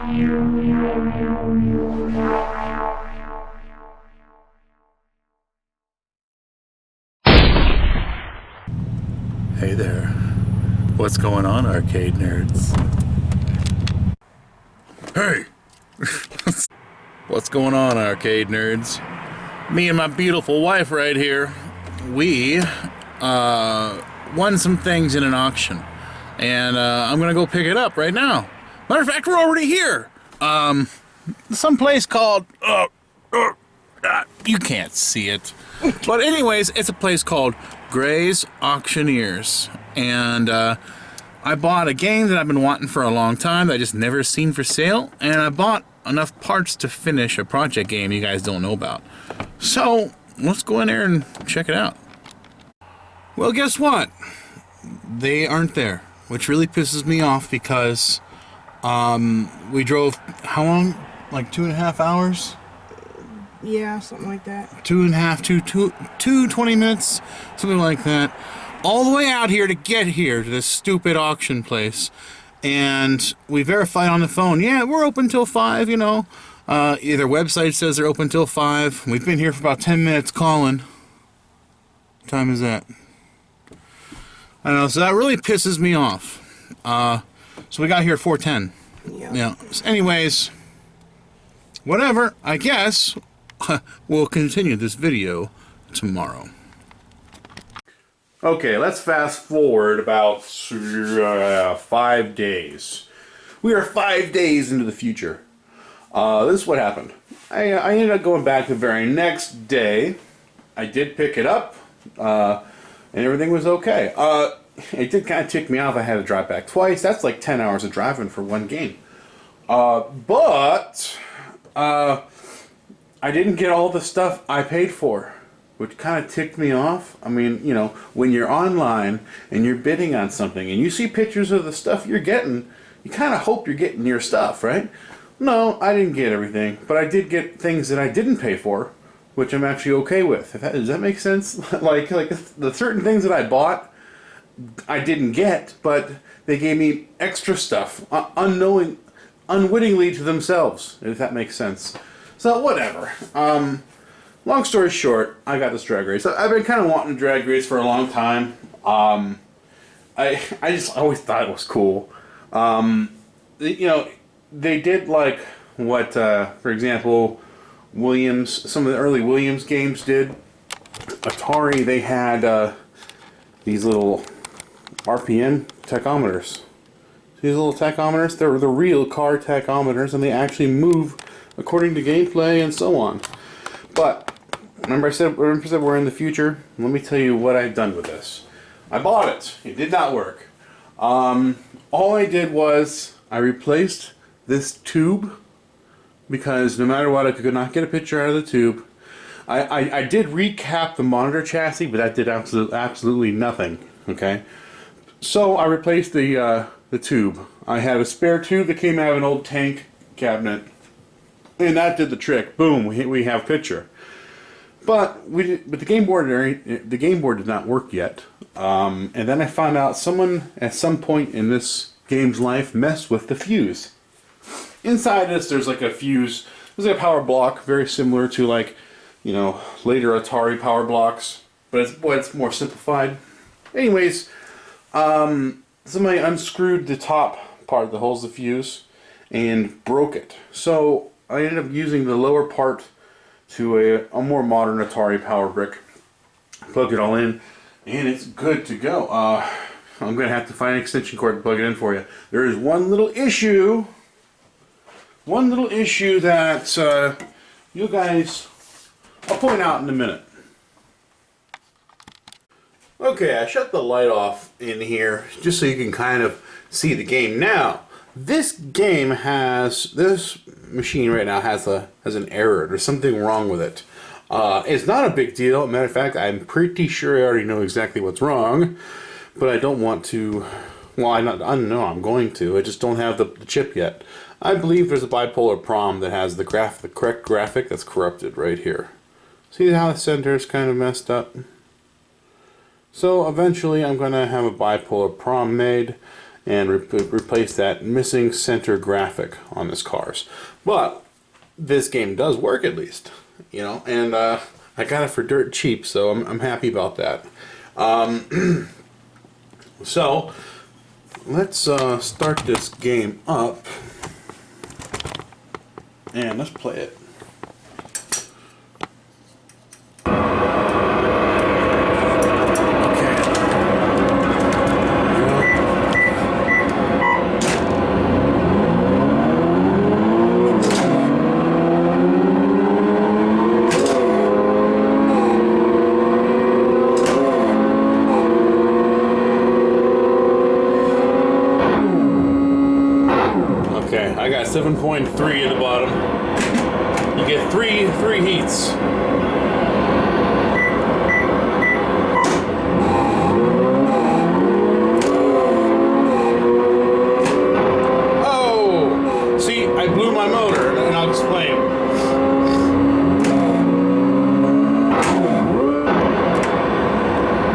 Hey there. What's going on, arcade nerds? Hey! What's going on, arcade nerds? Me and my beautiful wife right here, we won some things in an auction. And I'm gonna go pick it up right now. Matter of fact, we're already here. Some place called, you can't see it. But anyways, it's a place called Gray's Auctioneers. And I bought a game that I've been wanting for a long time that I just never seen for sale. And I bought enough parts to finish a project game you guys don't know about. So, let's go in there and check it out. Well, guess what? They aren't there, which really pisses me off because we drove, how long? Like 2.5 hours? Yeah, something like that. 2.5, 20 minutes, something like that. All the way out here to get here to this stupid auction place. And we verified on the phone, yeah, we're open till 5, you know. Either website says they're open till 5. We've been here for about 10 minutes calling. What time is that? I don't know, so that really pisses me off. So we got here at 4:10. Yeah. So anyways, whatever, I guess we'll continue this video tomorrow. Okay, let's fast forward about 5 days. We are 5 days into the future. This is what happened. I ended up going back the very next day. I did pick it up, and everything was okay. It did kind of tick me off. I had to drive back twice. That's like 10 hours of driving for one game. But I didn't get all the stuff I paid for, which kind of ticked me off. I mean, you know, when you're online and you're bidding on something and you see pictures of the stuff you're getting, you kind of hope you're getting your stuff, right? No, I didn't get everything, but I did get things that I didn't pay for, which I'm actually okay with. Does that make sense? like the certain things that I bought, I didn't get, but they gave me extra stuff, unwittingly to themselves, if that makes sense. So, whatever. Long story short, I got this drag race. I've been kind of wanting a drag race for a long time. I just always thought it was cool. You know, they did like what, for example, some of the early Williams games did. Atari, they had these little RPM tachometers. These little tachometers, they're the real car tachometers, and they actually move according to gameplay and so on. But remember I said we're in the future? Let me tell you what I've done with this. I bought it. It did not work. All I did was I replaced this tube because no matter what, I could not get a picture out of the tube. I did recap the monitor chassis, but that did absolutely nothing. Okay, so I replaced the tube. I had a spare tube that came out of an old tank cabinet, and that did the trick. Boom, we have picture. But the game board did not work yet. And then I found out someone at some point in this game's life messed with the fuse. Inside this, there's like a fuse. There's like a power block, very similar to like, you know, later Atari power blocks, but it's more simplified. Anyways, somebody unscrewed the top part that holds the fuse and broke it. So I ended up using the lower part to a more modern Atari power brick. Plug it all in, and it's good to go. I'm going to have to find an extension cord to plug it in for you. There is one little issue that you guys, I'll point out in a minute. Okay, I shut the light off in here just so you can kind of see the game. Now, this machine right now has an error. There's something wrong with it. It's not a big deal. Matter of fact, I'm pretty sure I already know exactly what's wrong, but I don't want to. Well, I don't know. I'm going to. I just don't have the chip yet. I believe there's a bipolar PROM that has the correct graphic that's corrupted right here. See how the center is kind of messed up? So eventually I'm going to have a bipolar PROM made, and replace that missing center graphic on this cars. But this game does work at least, you know, and I got it for dirt cheap, so I'm happy about that. So let's start this game up and let's play it. I got 7.3 at the bottom. You get three heats. Oh! See, I blew my motor, and I'll explain.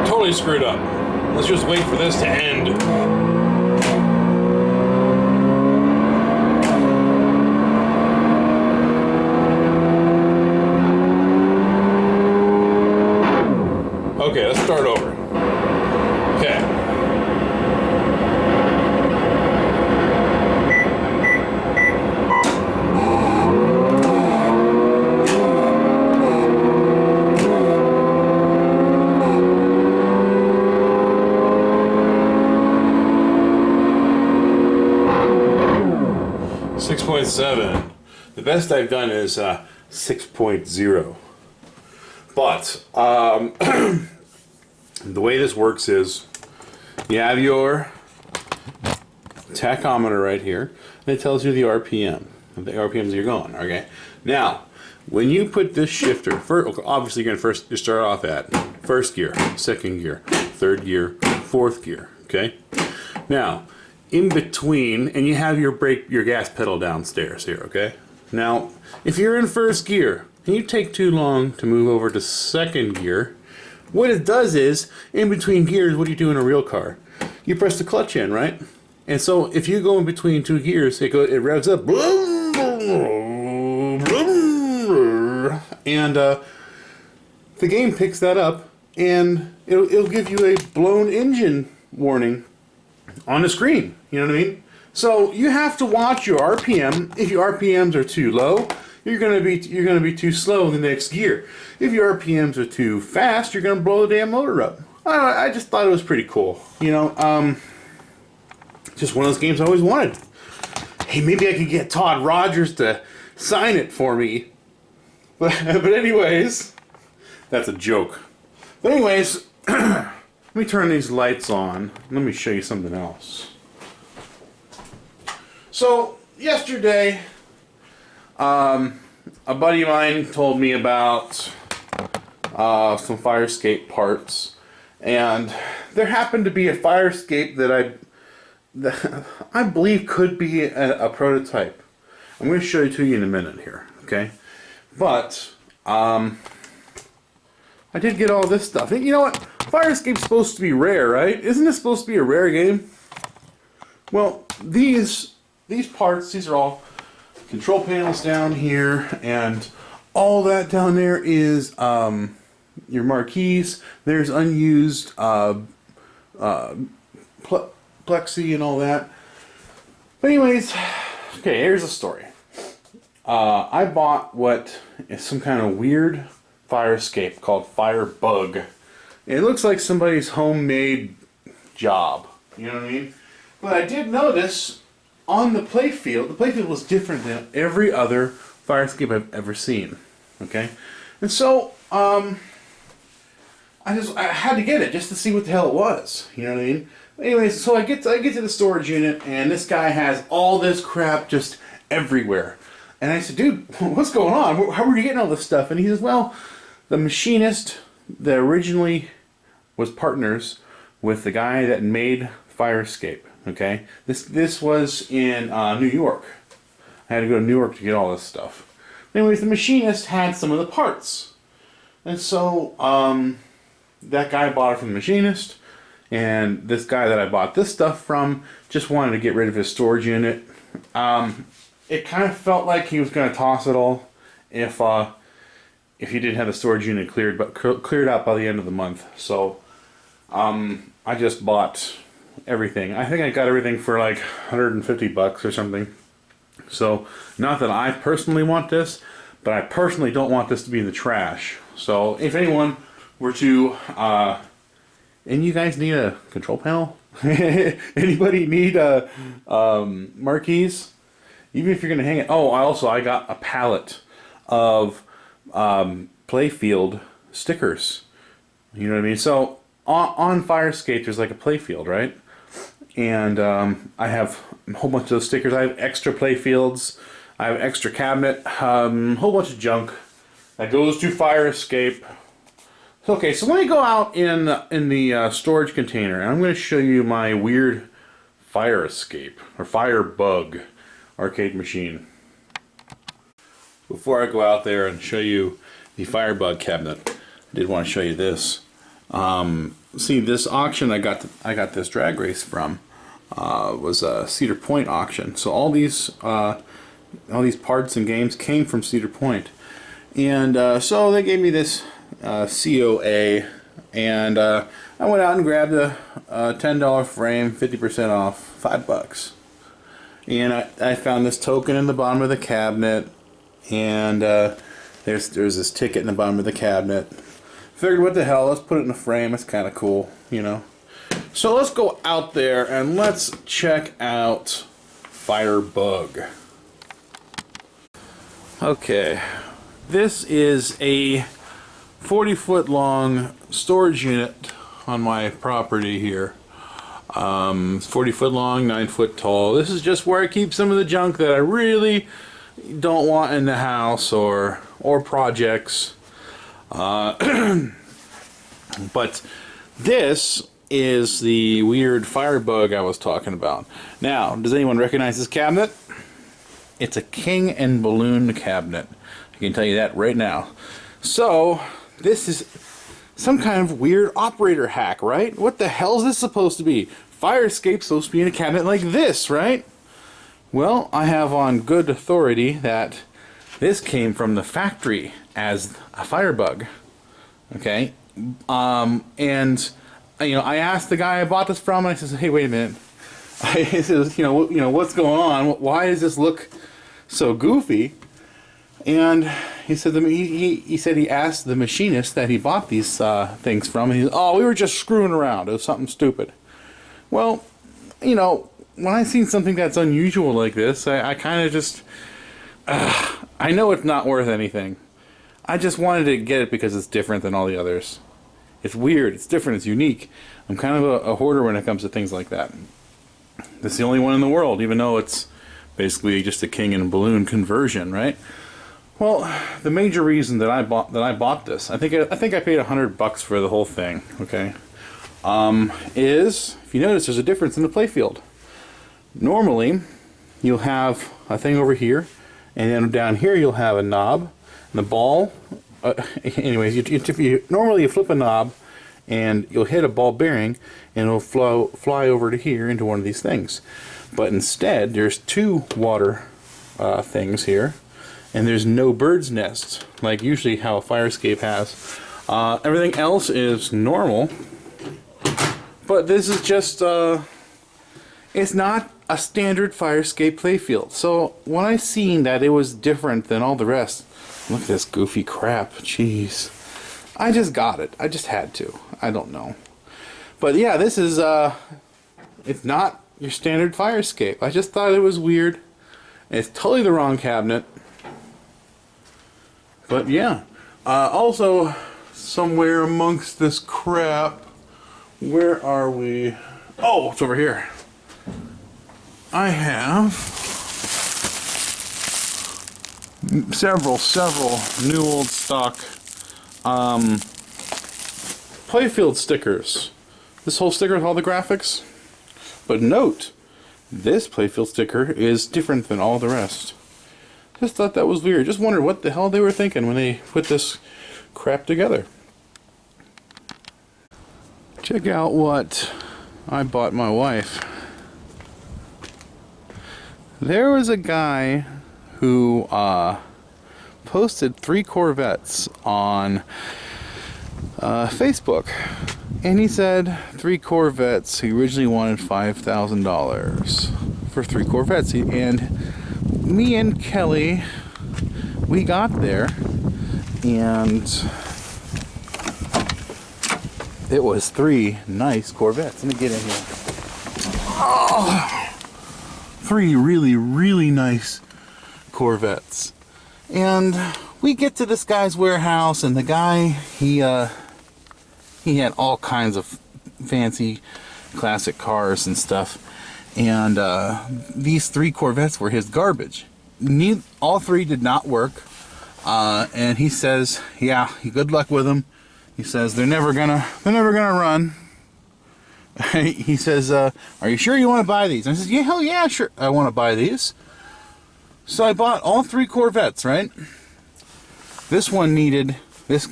Totally screwed up. Let's just wait for this to end. Okay, let's start over. Okay. .7. The best I've done is 6.0. But the way this works is you have your tachometer right here, and it tells you the RPM you're going. Okay. Now, when you put this shifter, obviously you're going to start off at first gear, second gear, third gear, fourth gear. Okay. Now, in between, and you have your gas pedal downstairs here. Okay. Now, if you're in first gear and you take too long to move over to second gear, what it does is, in between gears, what do you do in a real car? You press the clutch in, right? And so if you go in between two gears, it revs up, and the game picks that up, and it'll give you a blown engine warning on the screen. You know what I mean? So you have to watch your RPM. If your RPMs are too low, you're gonna be too slow in the next gear. If your RPMs are too fast, you're gonna blow the damn motor up. I just thought it was pretty cool. You know, just one of those games I always wanted. Hey, maybe I could get Todd Rogers to sign it for me. But anyways, that's a joke. But anyways, let me turn these lights on. Let me show you something else. So yesterday, a buddy of mine told me about some fire escape parts, and there happened to be a fire escape that I believe could be a prototype. I'm going to show it to you in a minute here, okay? But I did get all this stuff. And you know what? Fire escape's supposed to be rare, right? Isn't this supposed to be a rare game? Well, these parts, these are all control panels down here, and all that down there is your marquees. There's unused plexi and all that. But anyways, okay, here's the story. I bought what is some kind of weird fire escape called Firebug. It looks like somebody's homemade job. You know what I mean? But I did notice on the playfield was different than every other fire escape I've ever seen. Okay? And so, I had to get it just to see what the hell it was. You know what I mean? Anyways, so I get to the storage unit, and this guy has all this crap just everywhere. And I said, dude, what's going on? How are you getting all this stuff? And he says, well, the machinist that originally was partners with the guy that made Fire Escape. Okay, this was in New York. I had to go to New York to get all this stuff. Anyways, the machinist had some of the parts, and so that guy bought it from the machinist, And this guy that I bought this stuff from just wanted to get rid of his storage unit. It kind of felt like he was going to toss it all if he didn't have the storage unit cleared out by the end of the month. So I just bought everything. I think I got everything for like $150 or something. So not that I personally want this, but I personally don't want this to be in the trash. So if anyone were to and you guys need a control panel? Anybody need marquees? Even if you're gonna hang it. Oh, I got a pallet of playfield stickers. You know what I mean? So on Fire Escape there's like a playfield, right? And I have a whole bunch of those stickers. I have extra playfields. I have extra cabinet. Whole bunch of junk that goes to Fire Escape. Okay, so let me go out in the storage container, and I'm going to show you my weird Fire Escape or Firebug arcade machine. Before I go out there and show you the Firebug cabinet, I did want to show you this. See, this auction I got this drag race from was a Cedar Point auction. So all these parts and games came from Cedar Point, and so they gave me this COA, and I went out and grabbed a $10 frame, 50% off, $5. And I found this token in the bottom of the cabinet, and there's this ticket in the bottom of the cabinet. Figured, what the hell, let's put it in a frame, it's kind of cool, you know. So let's go out there and let's check out Firebug. Okay, this is a 40-foot long storage unit on my property here. 40-foot long, 9-foot tall. This is just where I keep some of the junk that I really don't want in the house or projects. But this is the weird Firebug I was talking about. Now, does anyone recognize this cabinet? It's a king and balloon cabinet. I can tell you that right now. So, this is some kind of weird operator hack, right? What the hell is this supposed to be? Fire Escape's supposed to be in a cabinet like this, right? Well, I have on good authority that this came from the factory as a Firebug. Okay? And you know, I asked the guy I bought this from, and I said, "Hey, wait a minute." I said, you know, what's going on? Why does this look so goofy? And he said he said he asked the machinist that he bought these things from, and he said, "Oh, we were just screwing around. It was something stupid." Well, you know, when I seen something that's unusual like this, I kind of just I know it's not worth anything. I just wanted to get it because it's different than all the others. It's weird, it's different, it's unique. I'm kind of a hoarder when it comes to things like that. This is the only one in the world, even though it's basically just a king and balloon conversion, right? Well, the major reason that I bought this, I think I paid $100 for the whole thing. Okay, is, if you notice, there's a difference in the playfield. Normally, you'll have a thing over here, and then down here you'll have a knob, and the ball. Anyways, normally you flip a knob, and you'll hit a ball bearing, and it'll fly over to here into one of these things. But instead, there's two water things here, and there's no bird's nest, like usually how a Fire Escape has. Everything else is normal, but this is just, it's not a standard Fire Escape playfield. So when I seen that it was different than all the rest, look at this goofy crap, jeez. I just got it. I just had to. I don't know. But yeah, this is, it's not your standard Fire Escape. I just thought it was weird. It's totally the wrong cabinet. But yeah. Also, somewhere amongst this crap, where are we? Oh, it's over here. I have several new old stock playfield stickers. This whole sticker with all the graphics. But note, this playfield sticker is different than all the rest. Just thought that was weird. Just wondered what the hell they were thinking when they put this crap together. Check out what I bought my wife. There was a guy who posted 3 Corvettes on Facebook, and he said 3 Corvettes. He originally wanted $5,000 for 3 Corvettes, and me and Kelly, we got there, and it was 3 nice Corvettes. Let me get in here. Oh, 3 really, really nice Corvettes. And we get to this guy's warehouse, and the guy, he had all kinds of fancy classic cars and stuff. And these 3 Corvettes were his garbage. All 3 did not work. And he says, yeah, good luck with them. He says they're never gonna run. He says, are you sure you want to buy these? And I says, yeah, hell yeah, sure, I want to buy these. So I bought all 3 Corvettes, right? This one needed this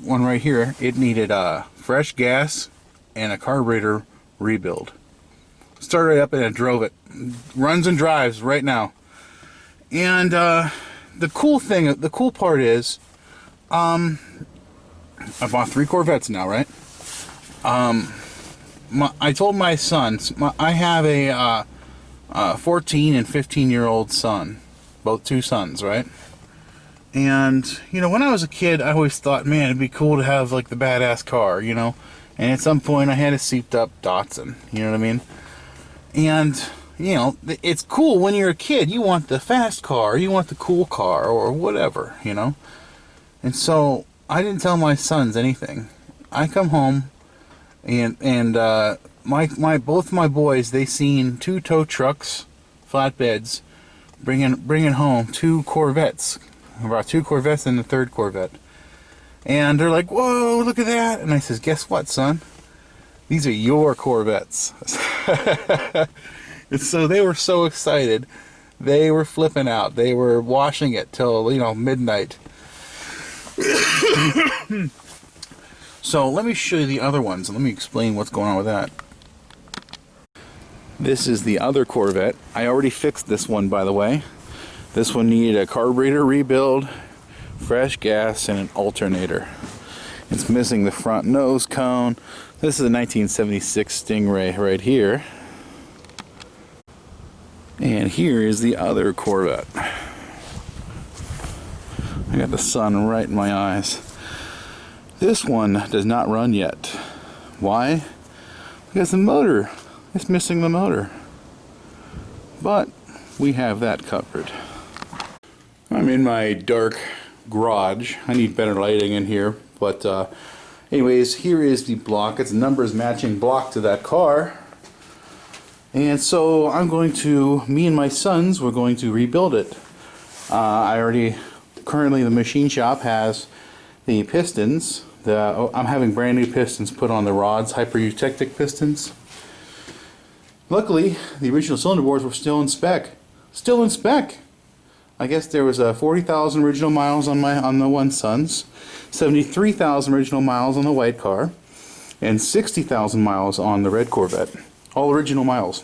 one right here. It needed fresh gas and a carburetor rebuild. Started it up and it drove it. Runs and drives right now. And the cool part is, I bought 3 Corvettes now, right? I told my sons, I have a 14 and 15-year-old son, both 2 sons, right? And, you know, when I was a kid, I always thought, man, it'd be cool to have, like, the badass car, you know? And at some point, I had a seeped-up Datsun, you know what I mean? And, you know, it's cool when you're a kid. You want the fast car, you want the cool car, or whatever, you know? And so I didn't tell my sons anything. I come home, and both my boys, they seen 2 tow trucks, flatbeds, bringing home 2 Corvettes. I brought 2 Corvettes and the 3rd Corvette. And they're like, whoa, look at that. And I says, guess what, son? These are your Corvettes. And so they were so excited. They were flipping out. They were washing it till, you know, midnight. So let me show you the other ones, and let me explain what's going on with that. This is the other Corvette. I already fixed this one, by the way. This one needed a carburetor rebuild, fresh gas, and an alternator. It's missing the front nose cone. This is a 1976 Stingray right here. And here is the other Corvette. I got the sun right in my eyes. This one does not run yet. Why? Because the motor is missing the motor. But we have that covered. I'm in my dark garage. I need better lighting in here. But anyways, here is the block. It's a numbers matching block to that car. And so I'm going to, me and my sons, we're going to rebuild it. Currently the machine shop has the pistons. I'm having brand new pistons put on the rods, hyper-eutectic pistons. Luckily, the original cylinder boards were still in spec. Still in spec! I guess there was 40,000 original miles on the one Sons, 73,000 original miles on the white car, and 60,000 miles on the red Corvette. All original miles.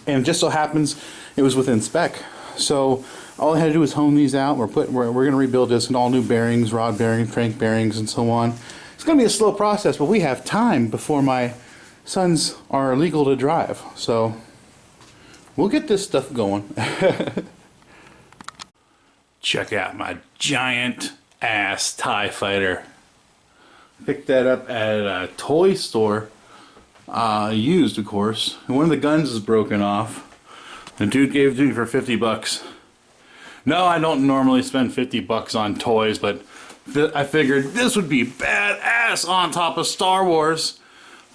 And it just so happens it was within spec. So all I had to do was hone these out. We're going to rebuild this with all new bearings, rod bearings, crank bearings, and so on. It's going to be a slow process, but we have time before my sons are legal to drive. So we'll get this stuff going. Check out my giant ass TIE fighter. Picked that up at a toy store. Used, of course. And one of the guns is broken off. The dude gave it to me for 50 bucks. No, I don't normally spend 50 bucks on toys, but I figured this would be badass on top of Star Wars.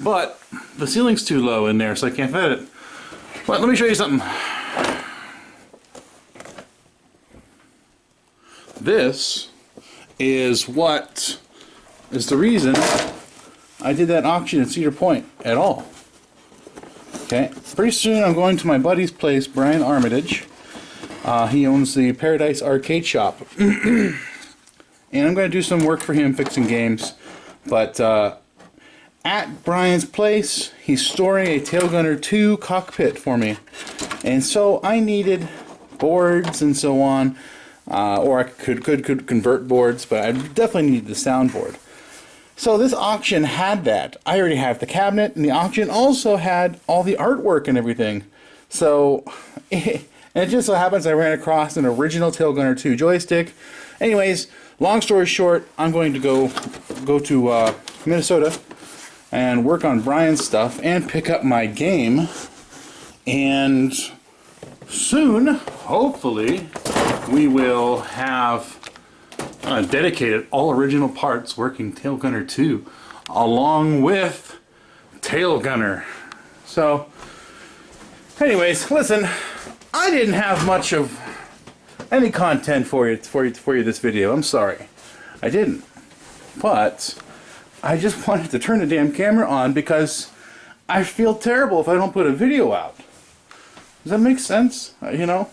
But the ceiling's too low in there, so I can't fit it. But let me show you something. This is what is the reason I did that auction at Cedar Point at all. Okay, pretty soon I'm going to my buddy's place, Brian Armitage. He owns the Paradise Arcade Shop. And I'm going to do some work for him fixing games. But at Brian's place. He's storing a Tailgunner 2 cockpit for me. And so I needed boards and so on. Or I could convert boards, but I definitely needed the soundboard. So this auction had that. I already have the cabinet, and the auction also had all the artwork and everything. So, and it just so happens I ran across an original Tailgunner 2 joystick. Anyways, long story short, I'm going to go to Minnesota and work on Brian's stuff and pick up my game. And soon, hopefully, we will have dedicated all original parts working Tailgunner 2 along with Tailgunner. So anyways, listen, I didn't have much of any content for you this video. I'm sorry. I didn't. But I just wanted to turn the damn camera on because I feel terrible if I don't put a video out. Does that make sense? You know?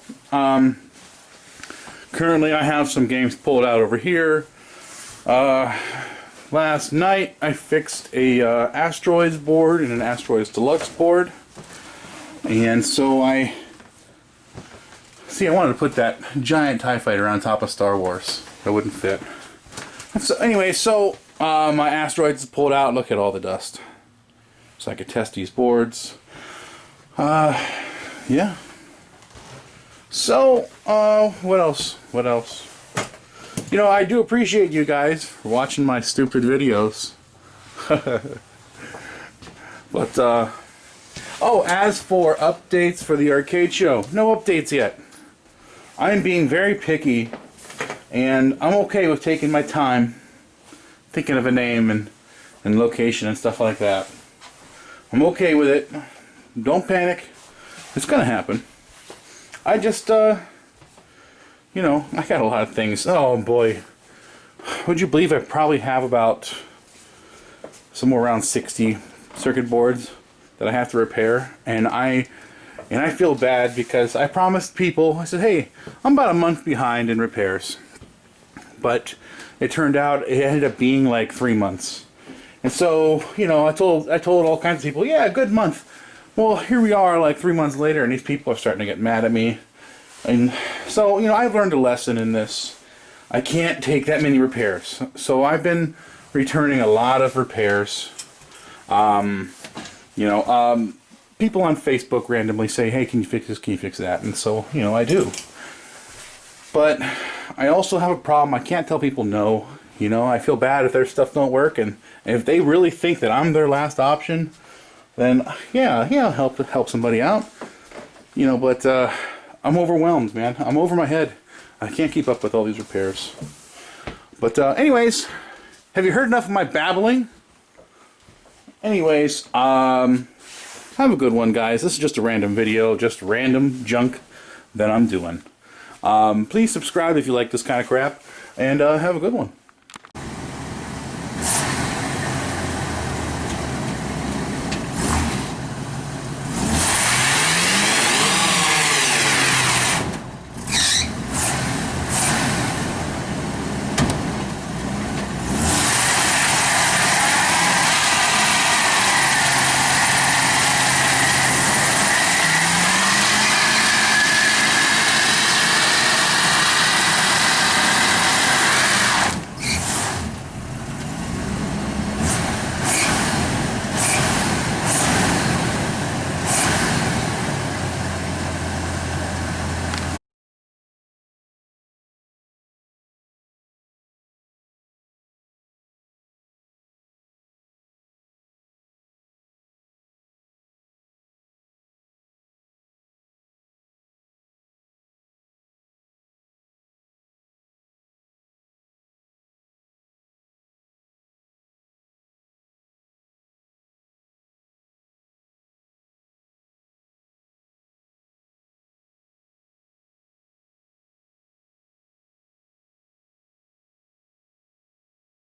Currently, I have some games pulled out over here. Last night, I fixed a Asteroids board and an Asteroids Deluxe board. And so I wanted to put that giant TIE fighter on top of Star Wars. That wouldn't fit. So anyway, my Asteroids is pulled out. Look at all the dust. So I could test these boards. Yeah. So, what else? What else? You know, I do appreciate you guys for watching my stupid videos. But, oh, as for updates for the arcade show, no updates yet. I'm being very picky, and I'm okay with taking my time, thinking of a name and location and stuff like that. I'm okay with it. Don't panic. It's gonna happen. I just, you know, I got a lot of things. Oh boy. Would you believe I probably have about somewhere around 60 circuit boards that I have to repair? And I feel bad because I promised people, I said, hey, I'm about a month behind in repairs. But it turned out it ended up being like 3 months. And so, you know, I told all kinds of people, yeah, a good month. Well, here we are like 3 months later, and these people are starting to get mad at me. And so, you know, I've learned a lesson in this. I can't take that many repairs. So I've been returning a lot of repairs. You know, people on Facebook randomly say, hey, can you fix this, can you fix that? And so, you know, I do. But I also have a problem. I can't tell people no. You know, I feel bad if their stuff don't work, and if they really think that I'm their last option, then yeah, I'll help somebody out. You know, but I'm overwhelmed, man. I'm over my head. I can't keep up with all these repairs. But anyways, have you heard enough of my babbling? Anyways, have a good one, guys. This is just a random video, just random junk that I'm doing. Please subscribe if you like this kind of crap, and have a good one.